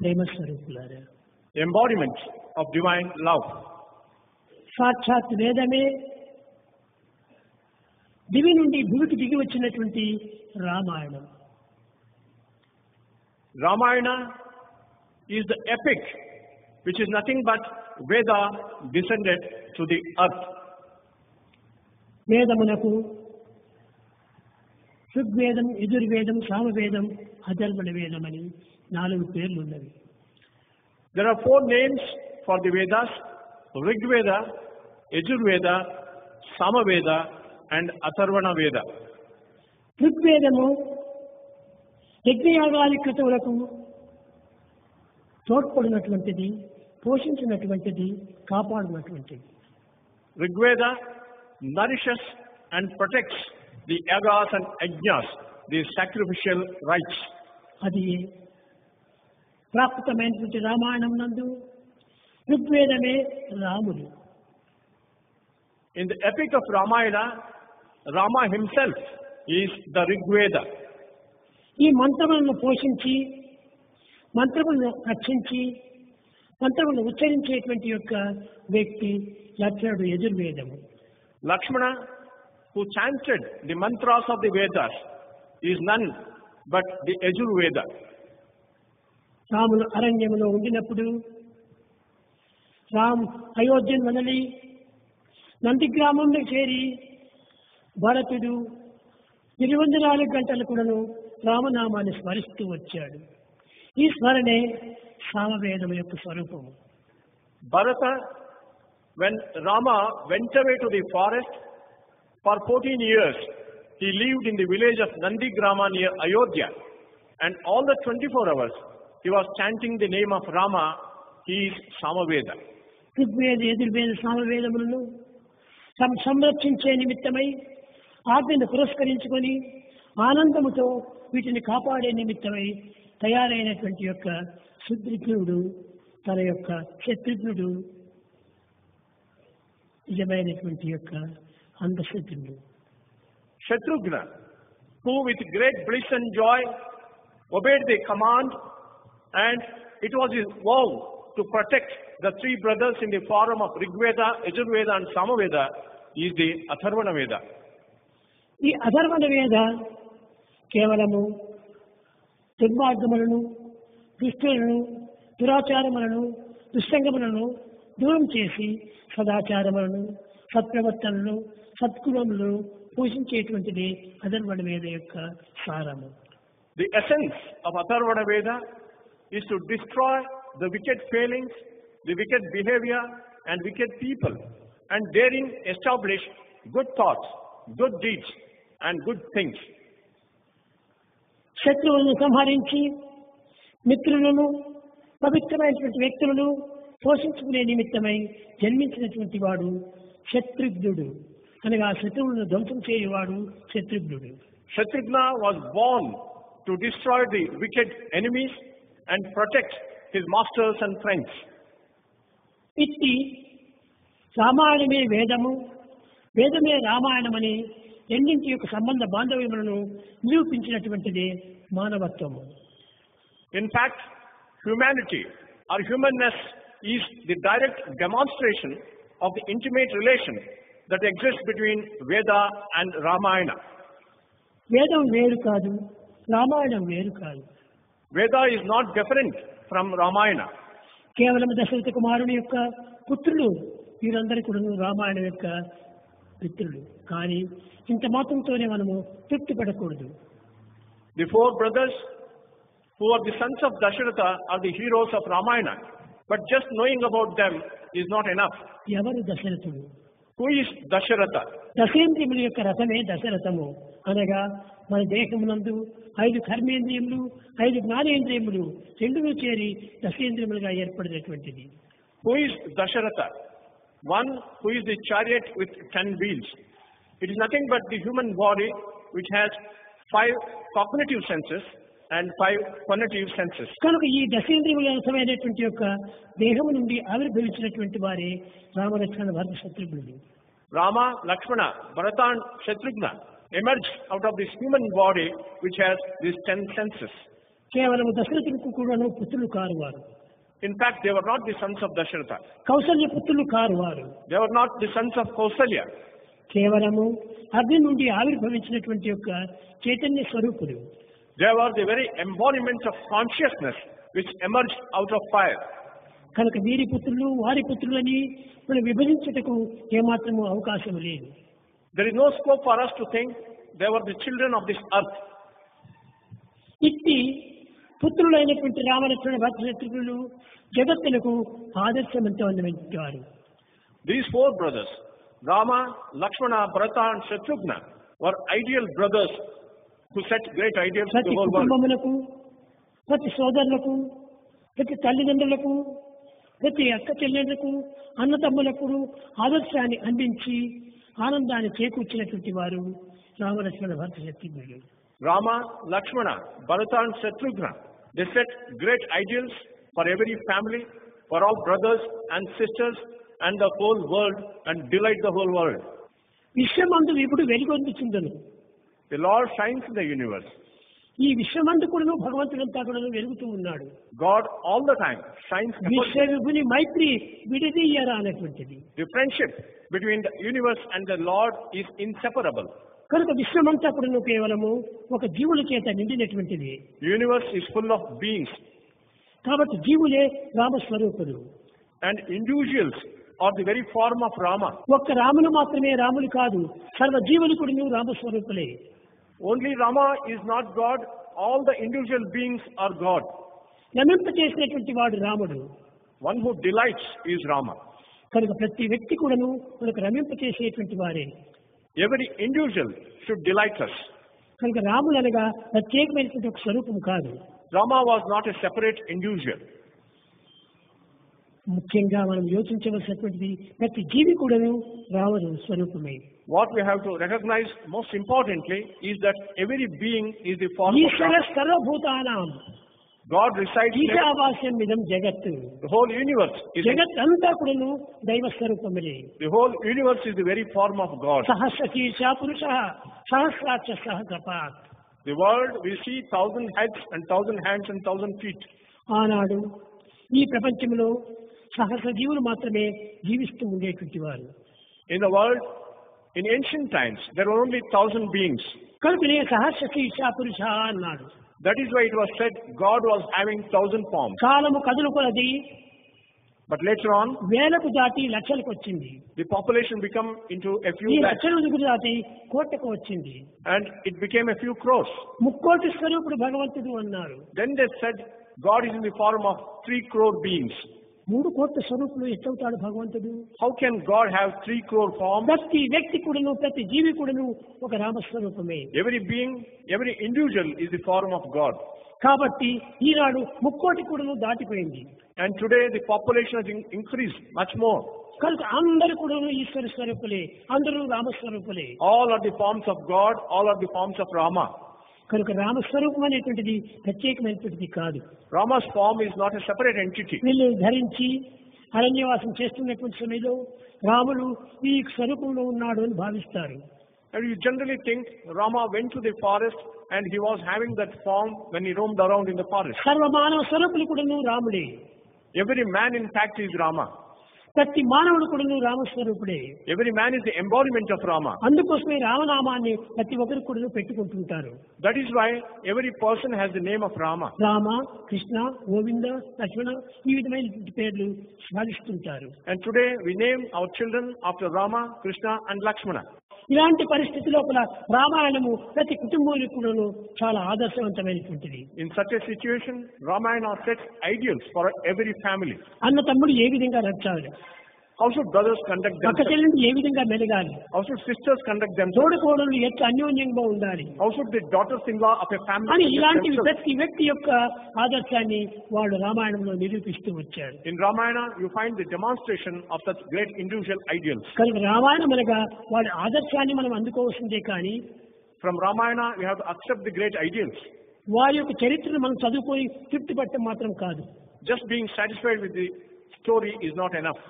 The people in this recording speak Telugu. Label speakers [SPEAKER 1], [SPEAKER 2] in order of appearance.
[SPEAKER 1] ప్రేమ స్వరూపులారా,
[SPEAKER 2] embodiment of divine love.
[SPEAKER 1] సాక్షాత్ వేదమే దివి నుండి భూమికి దిగి వచ్చినటువంటి Ramayanam.
[SPEAKER 2] Ramayana is the epic which is nothing but Veda descended to the earth.
[SPEAKER 1] వేదమునకు ఋగ్వేదం, యజుర్వేదం, సామవేదం, అథర్వణ వేదం అని 4 పేర్లు ఉన్నవి.
[SPEAKER 2] There are 4 names for the Vedas: Rig Veda, Yajurveda, Samaveda and Atharvana Veda.
[SPEAKER 1] ఋగ్వేదము యజ్ఞయాగాది క్రతువులకు తోడ్పడినటువంటిది, పోషించినటువంటిది, కాపాడినటువంటిది.
[SPEAKER 2] Rigveda nourishes and protects the yagas and ajnas, the sacrificial rites.
[SPEAKER 1] అది ప్రాకృతమైనటువంటి రామాయణం నందు ఋగ్వేదమే రాముడు.
[SPEAKER 2] In the epic of Ramayana, Rama himself is the Rigveda.
[SPEAKER 1] ఈ మంత్రములను పోషించి, మంత్రములను రక్షించి, మంత్రములను ఉచ్చరించేటువంటి యొక్క వ్యక్తి లక్ష్మణుడు, యజుర్వేదము.
[SPEAKER 2] Lakshmana, who chanted the mantras of the Vedas, is none but the Yajurveda.
[SPEAKER 1] Ramulu అరణ్యములో ఉండినప్పుడు రామ్ అయోధ్యను వదిలి నంది గ్రామంలో చేరి భరతుడు 24 గంటలు కూడాను రామనామాన్ని స్మరిస్తూ వచ్చాడు. ఈ స్మరణే సామవేదం యొక్క స్వరూపము.
[SPEAKER 2] Bharata, when Rama went away to the forest for 14 years, he lived in the village of Nandigrama near Ayodhya, and all the 24 hours he was chanting the name of Rama. He is Samaveda.
[SPEAKER 1] Rigveda, Yajurveda, సామవేదములను సంరక్షించే నిమిత్తమై ఆజ్ఞను పురస్కరించుకొని ఆనందముతో వీటిని కాపాడే నిమిత్తమై తయారైనటువంటి యొక్క సుద్రిఘ్నుడు, తన యొక్క శత్రుఘ్నుడు నిజమైనటువంటి యొక్క అంధశత్రుడు.
[SPEAKER 2] Shatrughna, who with great bliss and joy obeyed the command, and it was his vow to protect the 3 brothers in the form of Rigveda, Yajurveda and Samaveda, is the Atharvana Veda.
[SPEAKER 1] ఈ అథర్వణ వేద కేవలము దుర్మార్గములను, దుష్టులను, దురాచారములను, దుస్సంగములను దూరం చేసి సదాచారములను, సత్ప్రవర్తనను, సత్కులములను పోషించేటువంటిది అథర్వణ వేద యొక్క సారము.
[SPEAKER 2] The essence of Atharvana Veda is to destroy the wicked failings, the wicked behavior and wicked people, and therein establish good thoughts, good deeds and good things.
[SPEAKER 1] శత్రువులను సంహరించి మిత్రులను, పవిత్రమైనటువంటి వ్యక్తులను పోషించుకునే నిమిత్తమై జన్మించినటువంటి వాడు శత్రుఘ్నుడు, అనగా శత్రువులను ధ్వంసం చేయవాడు శత్రుఘ్నుడు.
[SPEAKER 2] Shatrughna was born to destroy the wicked enemies and protect his masters and friends.
[SPEAKER 1] ఇట్టి రామాయణమే వేదము, వేదమే రామాయణమని రెండింటి యొక్క సంబంధ బాంధవ్యములను నిరూపించినటువంటిది మానవత్వము.
[SPEAKER 2] In fact, humanity or humanness is the direct demonstration of the intimate relation that exists between Veda and Ramayana.
[SPEAKER 1] వేదం వేరు కాదు, రామాయణం వేరు కాదు.
[SPEAKER 2] Veda is not different from Ramayana.
[SPEAKER 1] కేవలం దశరథ కుమారుని యొక్క పుత్రులు వీరందరూ కూడా రామాయణం యొక్క మిత్రులు. కానీ ఇంత మాత్రంతోనే మనము తృప్తి పడకూడదు.
[SPEAKER 2] The 4 brothers who are the sons of Dasharatha are the heroes of Ramayana, but just knowing about them is not enough.
[SPEAKER 1] ఎవరు దశరథుడు?
[SPEAKER 2] Who is Dasharatha?
[SPEAKER 1] దశేంద్రియముల యొక్క రథమే దశరథము. అనగా మన దేహమునందు 5 కర్మేంద్రియములు, 5 జ్ఞానేంద్రియములు రెండును చేరి దశేంద్రియములుగా ఏర్పడినటువంటిది.
[SPEAKER 2] Who is Dasharatha? One who is the chariot with 10 wheels. It is nothing but the human body which has 5 cognitive senses and 5 conative senses.
[SPEAKER 1] కనుక ఈ దశేంద్రియములమైనటువంటి యొక్క దేహము నుండి ఆవిర్భవించినటువంటి వారే రామలక్ష్మణ భరత శత్రుఘ్నులు.
[SPEAKER 2] Rama, Lakshmana, Bharata and Shatrughna emerged out of this human body which has these 10 senses.
[SPEAKER 1] కేవలం దశరథులకు కూడాను పుత్రులు కారు వారు.
[SPEAKER 2] In fact, they were not the sons of Dasharatha.
[SPEAKER 1] Kaushalya పుత్రులు కారు వారు.
[SPEAKER 2] They were not the sons of Kausalya.
[SPEAKER 1] కేవలము అగ్ని నుండి ఆవిర్భవించినటువంటి యొక్క Chaitanya స్వరూపులు.
[SPEAKER 2] They were the very embodiment of consciousness which emerged out of fire.
[SPEAKER 1] కనుక వీరి పుత్రులు వారి పుత్రులని మనం విభజించుటకు ఏమాత్రము అవకాశం లేదు.
[SPEAKER 2] There is no scope for us to think they were the children of this earth.
[SPEAKER 1] ఇట్టి పుత్రులైనటువంటి రామలక్ష్మణ భరతశత్రుఘ్నులు జగత్తులకు ఆదర్శవంతమైనటువంటి వారు.
[SPEAKER 2] These four brothers, Rama, Lakshmana, Bharata and Shatrughna, were ideal brothers who set great ideals to
[SPEAKER 1] ప్రతి
[SPEAKER 2] the whole world.
[SPEAKER 1] కుటుంబములకు, ప్రతి సోదరులకు, ప్రతి తల్లిదండ్రులకు, ప్రతి అక్క చెల్లెళ్లకు, అన్నతమ్ములకు ఆదర్శాన్ని అందించి ఆనందాన్ని చేకూర్చినటువంటి వారు Ramalakshmana భరతశత్రుఘ్నులు.
[SPEAKER 2] Rama, Lakshmana, Bharata and Shatrughna, they set great ideals for every family, for all brothers and sisters and the whole world, and delight the whole world.
[SPEAKER 1] విశ్వమందు ఇప్పుడు వెలుగొందుచుండును.
[SPEAKER 2] The Lord shines in the universe.
[SPEAKER 1] ఈ విశ్వమందు కూడా భగవంతుడంతా కూడా వెలుగుతూ ఉన్నాడు.
[SPEAKER 2] God all the time shines.
[SPEAKER 1] విశ్వవిభుని మైత్రి విడదీయరా అనేటువంటిది.
[SPEAKER 2] The friendship between the universe and the Lord is inseparable.
[SPEAKER 1] కనుక విశ్వమంతా కూడా కేవలము ఒక జీవుల చేత నిండినటువంటిది.
[SPEAKER 2] The universe is full of beings.
[SPEAKER 1] కాబట్టి జీవులే రామస్వరూపులు.
[SPEAKER 2] And individuals are the very form of Rama.
[SPEAKER 1] ఒక్క రాములు మాత్రమే రాములు కాదు, సర్వ జీవులు కూడా రామస్వరూపులే.
[SPEAKER 2] Only Rama is not God, all the individual beings are God.
[SPEAKER 1] రమింప చేసినటువంటి వాడు రాముడు.
[SPEAKER 2] One who delights is Rama.
[SPEAKER 1] కనుక ప్రతి వ్యక్తి కూడాను మనకు రమింప చేసేటువంటి వారే.
[SPEAKER 2] Every individual should delight us.
[SPEAKER 1] కనుక రాముడు అనగా ప్రత్యేకమైనటువంటి ఒక స్వరూపం కాదు.
[SPEAKER 2] Rama was not a separate individual.
[SPEAKER 1] ముఖ్యంగా మనం యోచించవలసినటువంటిది ప్రతి జీవి కూడాను రాముడు స్వరూపమే.
[SPEAKER 2] What we have to recognize most importantly is that every being is the form of
[SPEAKER 1] Eshwara
[SPEAKER 2] Rama.
[SPEAKER 1] సర్వభూతానాం
[SPEAKER 2] God resides in
[SPEAKER 1] ఈశావాస్యం ఇదం జగత్తు.
[SPEAKER 2] the whole universe.
[SPEAKER 1] జగత్ అంతా కూడాను దైవ స్వరూపమే.
[SPEAKER 2] The whole universe is the very form of God.
[SPEAKER 1] సహస్రశీర్ష పురుష సహస్రాక్ష సహస్రపాత్.
[SPEAKER 2] The world we see 1,000 heads and 1,000 hands and 1,000 feet.
[SPEAKER 1] ఆనాడు ఈ ప్రపంచంలో సహస్ర జీవులు మాత్రమే జీవిస్తూ ఉండేటువంటి వారు.
[SPEAKER 2] In the world, in ancient times, there were only 1,000 beings.
[SPEAKER 1] కనుకనే సహస్రశీర్ష పురుష అన్నాడు.
[SPEAKER 2] That is why it was said God was having 1,000 forms.
[SPEAKER 1] కాలము కదులు కొలది
[SPEAKER 2] But later on,
[SPEAKER 1] వేలకు దాటి లక్షలకు వచ్చింది.
[SPEAKER 2] the population became into a
[SPEAKER 1] ఈ
[SPEAKER 2] few lakhs,
[SPEAKER 1] లక్షలకు దాటి కోట్లకు వచ్చింది.
[SPEAKER 2] and it became a few crores.
[SPEAKER 1] ముక్కోటి స్వరూపుడు భగవంతుడు అన్నారు.
[SPEAKER 2] Then they said God is in the form of 3 crore beings.
[SPEAKER 1] 3 కోట్ల స్వరూపులు ఎట్లవుతాడు భగవంతుడు?
[SPEAKER 2] How can God have 3 crore forms?
[SPEAKER 1] ప్రతి వ్యక్తి కూడాను ప్రతి జీవి కూడాను ఒక రామస్వరూపమే.
[SPEAKER 2] Every being, every individual is the form of God.
[SPEAKER 1] కాబట్టి ఈనాడు ముక్కోటి కూడాను దాటిపోయింది.
[SPEAKER 2] And today the population has increased much more.
[SPEAKER 1] కనుక అందరూ కూడాను ఈశ్వర స్వరూపులే, అందరూ రామస్వరూపులే.
[SPEAKER 2] All are the forms of God, all are the forms of Rama.
[SPEAKER 1] కనుక రామస్వరూపం అనేటువంటిది ప్రత్యేకమైనటువంటిది కాదు.
[SPEAKER 2] Rama's form is not a separate entity.
[SPEAKER 1] వీళ్ళు ధరించి అరణ్యవాసం చేస్తున్నటువంటి సమయంలో రాముడు ఈ స్వరూపంలో ఉన్నాడు అని భావిస్తారు.
[SPEAKER 2] And you generally think Rama went to the forest and he was having that form when he roamed around in the forest.
[SPEAKER 1] సర్వమానవ స్వరూపులు కూడాను రాముడే.
[SPEAKER 2] Every man in fact is Rama.
[SPEAKER 1] ప్రతి మానవుడు కూడాను రామస్వరూపుడే.
[SPEAKER 2] Every man is the embodiment of Rama.
[SPEAKER 1] అందుకోసమే రామనామాన్ని ప్రతి ఒక్కరు కూడాను పెట్టుకుంటుంటారు.
[SPEAKER 2] That is why every person has the name of Rama.
[SPEAKER 1] Rama, Krishna, Govinda, లక్ష్మణ ఈ విధమైన పేర్లు స్మరిస్తుంటారు.
[SPEAKER 2] And today we name our children after Rama, Krishna and Lakshmana.
[SPEAKER 1] ఇలాంటి పరిస్థితి లోపల రామాయణము ప్రతి కుటుంబానికి కూడాను చాలా ఆదర్శవంతమైనటువంటిది.
[SPEAKER 2] In such a situation, Ramayana sets ideals for every family.
[SPEAKER 1] అన్న తమ్ముడు ఏ విధంగా నడచాలి,
[SPEAKER 2] How should brothers conduct
[SPEAKER 1] పక్క
[SPEAKER 2] themselves?
[SPEAKER 1] చెల్లెలు ఏ విధంగా మెలగాలి,
[SPEAKER 2] How should sisters conduct themselves?
[SPEAKER 1] తోడుకోడలు ఎట్లా అన్యోన్యంగా ఉండాలి
[SPEAKER 2] How should the daughters-in-law of a family
[SPEAKER 1] అని
[SPEAKER 2] conduct
[SPEAKER 1] ఇలాంటి
[SPEAKER 2] themselves?
[SPEAKER 1] ప్రతి వ్యక్తి యొక్క ఆదర్శాన్ని వాళ్ళు రామాయణంలో నిరూపిస్తూ వచ్చారు.
[SPEAKER 2] In Ramayana, you find the demonstration of such great individual ideals.
[SPEAKER 1] కనుక రామాయణం అనగా వాళ్ళ ఆదర్శాన్ని మనం అందుకోవాల్సిందే కానీ
[SPEAKER 2] From Ramayana, we have to accept the great ideals.
[SPEAKER 1] వారి యొక్క చరిత్రను మనం చదువుకొని తృప్తి పట్టడం మాత్రం కాదు.
[SPEAKER 2] Just being satisfied with the story is not enough.